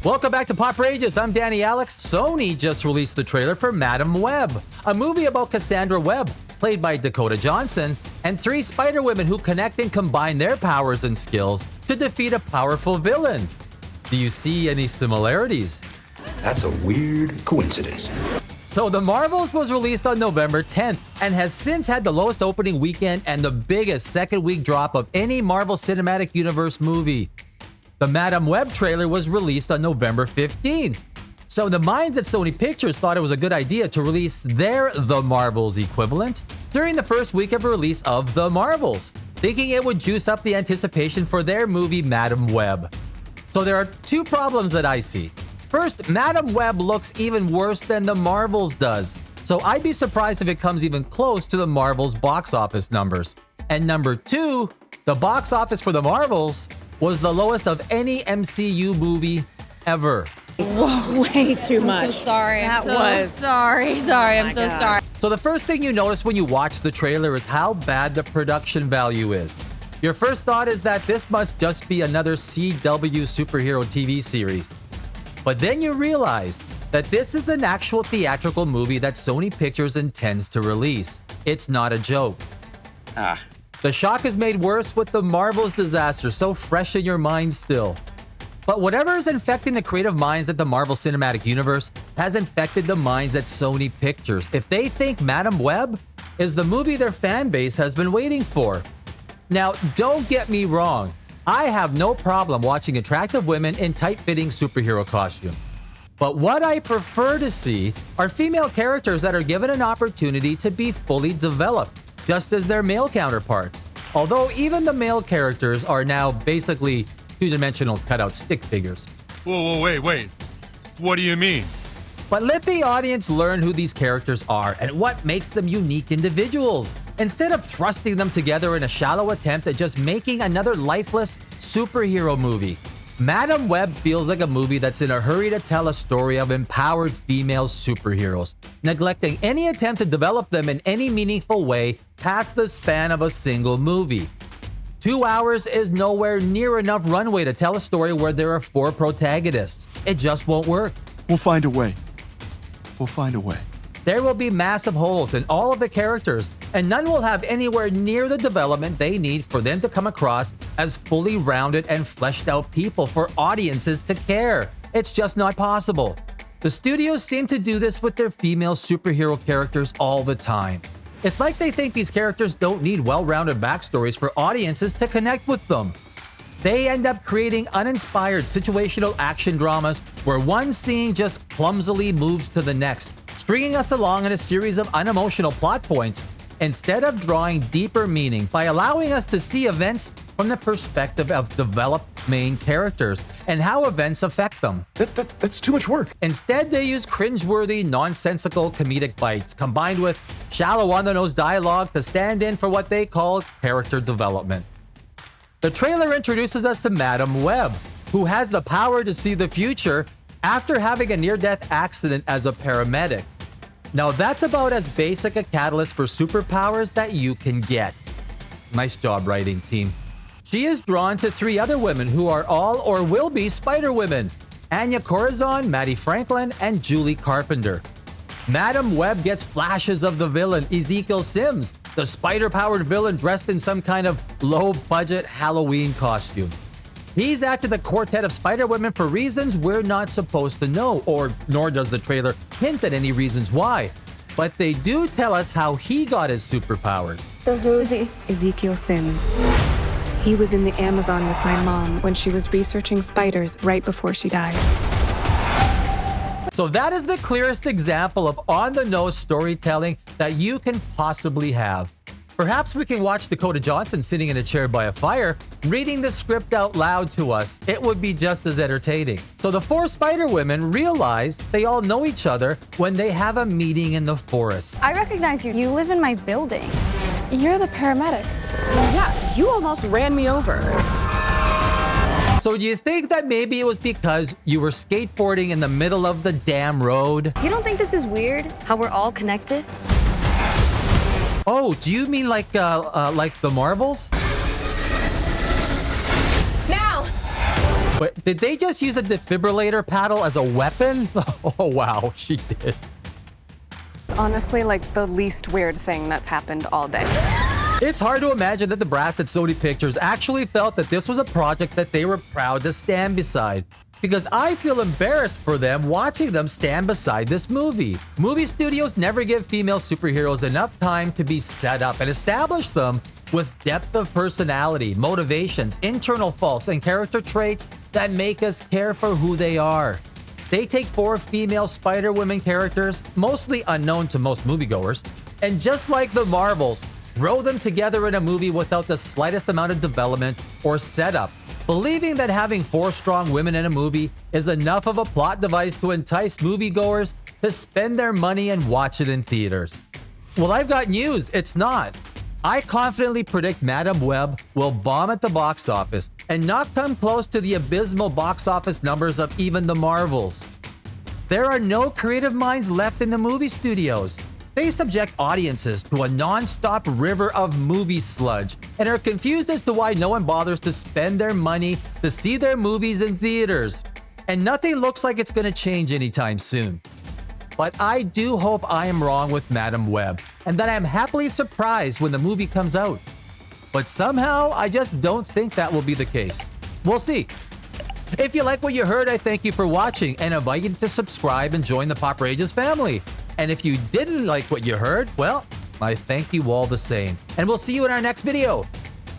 Welcome back to Poprageous. I'm Danny Alex. Sony just released the trailer for Madam Web, a movie about Cassandra Webb, played by Dakota Johnson, and 3 Spider-Women who connect and combine their powers and skills to defeat a powerful villain. Do you see any similarities? That's a weird coincidence. So The Marvels was released on November 10th and has since had the lowest opening weekend and the biggest second week drop of any Marvel Cinematic Universe movie. The Madam Web trailer was released on November 15th. So the minds at Sony Pictures thought it was a good idea to release their The Marvels equivalent during the first week of release of The Marvels, thinking it would juice up the anticipation for their movie Madam Web. So there are 2 problems that I see. First, Madam Web looks even worse than The Marvels does, so I'd be surprised if it comes even close to The Marvels box office numbers. And number 2, the box office for The Marvels was the lowest of any MCU movie ever. Whoa, way too much. I'm so sorry. I'm so sorry. I'm so sorry. So the first thing you notice when you watch the trailer is how bad the production value is. Your first thought is that this must just be another CW superhero TV series. But then you realize that this is an actual theatrical movie that Sony Pictures intends to release. It's not a joke. The shock is made worse with the Marvels disaster so fresh in your mind still. But whatever is infecting the creative minds at the Marvel Cinematic Universe has infected the minds at Sony Pictures if they think Madam Web is the movie their fan base has been waiting for. Now, don't get me wrong. I have no problem watching attractive women in tight-fitting superhero costume. But what I prefer to see are female characters that are given an opportunity to be fully developed, just as their male counterparts. Although even the male characters are now basically 2-dimensional cutout stick figures. Whoa, wait. What do you mean? But let the audience learn who these characters are and what makes them unique individuals, instead of thrusting them together in a shallow attempt at just making another lifeless superhero movie. Madam Web feels like a movie that's in a hurry to tell a story of empowered female superheroes, neglecting any attempt to develop them in any meaningful way past the span of a single movie. 2 hours is nowhere near enough runway to tell a story where there are 4 protagonists. It just won't work. We'll find a way. We'll find a way. There will be massive holes in all of the characters, and none will have anywhere near the development they need for them to come across as fully rounded and fleshed out people for audiences to care. It's just not possible. The studios seem to do this with their female superhero characters all the time. It's like they think these characters don't need well-rounded backstories for audiences to connect with them. They end up creating uninspired situational action dramas where one scene just clumsily moves to the next, stringing us along in a series of unemotional plot points instead of drawing deeper meaning by allowing us to see events from the perspective of developed main characters and how events affect them. That's too much work. Instead, they use cringeworthy, nonsensical comedic bites combined with shallow on-the-nose dialogue to stand in for what they call character development. The trailer introduces us to Madam Web, who has the power to see the future after having a near-death accident as a paramedic. Now that's about as basic a catalyst for superpowers that you can get. Nice job writing, team. She is drawn to 3 other women who are all or will be Spider-Women: Anya Corazon, Mattie Franklin, and Julie Carpenter. Madam Web gets flashes of the villain Ezekiel Sims, the spider-powered villain dressed in some kind of low-budget Halloween costume. He's after the quartet of Spider-Women for reasons we're not supposed to know, nor does the trailer hint at any reasons why. But they do tell us how he got his superpowers. So who is he? Ezekiel Sims. He was in the Amazon with my mom when she was researching spiders right before she died. So that is the clearest example of on-the-nose storytelling that you can possibly have. Perhaps we can watch Dakota Johnson sitting in a chair by a fire, reading the script out loud to us. It would be just as entertaining. So the 4 Spider-Women realize they all know each other when they have a meeting in the forest. I recognize you. You live in my building. You're the paramedic. Yeah, you almost ran me over. So do you think that maybe it was because you were skateboarding in the middle of the damn road? You don't think this is weird? How we're all connected? Oh, do you mean like the Marvels? Now! Wait, did they just use a defibrillator paddle as a weapon? Oh, wow, she did. Honestly, like the least weird thing that's happened all day. It's hard to imagine that the brass at Sony Pictures actually felt that this was a project that they were proud to stand beside. Because I feel embarrassed for them watching them stand beside this movie. Movie studios never give female superheroes enough time to be set up and establish them with depth of personality, motivations, internal faults, and character traits that make us care for who they are. They take 4 female Spider-Woman characters, mostly unknown to most moviegoers, and just like the Marvels, throw them together in a movie without the slightest amount of development or setup, believing that having 4 strong women in a movie is enough of a plot device to entice moviegoers to spend their money and watch it in theaters. Well, I've got news, it's not. I confidently predict Madame Web will bomb at the box office and not come close to the abysmal box office numbers of even the Marvels. There are no creative minds left in the movie studios. They subject audiences to a non-stop river of movie sludge and are confused as to why no one bothers to spend their money to see their movies in theaters. And nothing looks like it's going to change anytime soon. But I do hope I am wrong with Madame Web and that I am happily surprised when the movie comes out. But somehow, I just don't think that will be the case. We'll see. If you like what you heard, I thank you for watching and invite you to subscribe and join the Poprageous family. And if you didn't like what you heard, well, I thank you all the same. And we'll see you in our next video.